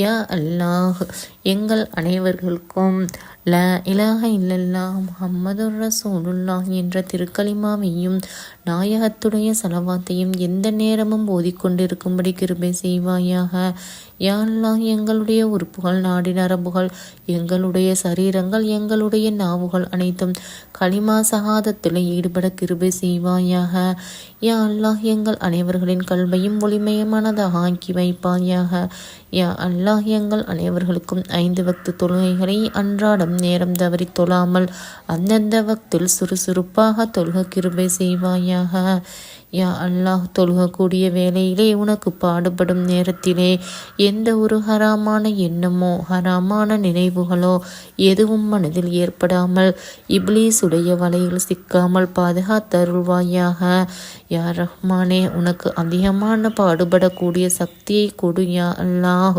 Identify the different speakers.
Speaker 1: யா அல்லாஹ் எங்கள் அனைவர்களுக்கும் ல இலாஹ இல்லல்லாஹ் முஹம்மதுர் ரசூலுல்லாஹ் என்ற திருக்கலிமாவையும் நாயகத்துடைய சலவாத்தையும் எந்த நேரமும் ஓதிக்கொண்டிருக்கும்படி கிருபை செய்வாயாக. யா அல்லாஹ் எங்களுடைய உறுப்புகள், நாடி நரம்புகள், எங்களுடைய சரீரங்கள், எங்களுடைய நாவுகள் அனைத்தும் கலிமா சகாதத்தில் ஈடுபட கிருபை செய்வாயாக. யா அல்லாஹ் எங்கள் அனைவர்களின் கல்வையும் ஒளிமயமானதாக ஆக்கி வைப்பாயாக. யா அல்லாஹ் எங்கள் அனைவர்களுக்கும் 5 வக்து தொழுகைகளை அன்றாடம் நேரம் தவறி தொழாமல் அந்தந்த வக்தில் சுறுசுறுப்பாக தொழுக கிருபை செய்வாயாக. யா அல்லாஹ் தொழுகக்கூடிய வேளையிலே உனக்கு பாடுபடும் நேரத்திலே எந்த ஒரு ஹராமான எண்ணமோ ஹராமான நினைவுகளோ எதுவும் மனதில் ஏற்படாமல் இப்லீஸுடைய வலையில் சிக்காமல் பாதுகாத்தருள்வாயாக. யா ரஹ்மானே, உனக்கு அதிகமான பாடுபடக்கூடிய சக்தியை கொடு யா அல்லாஹ்.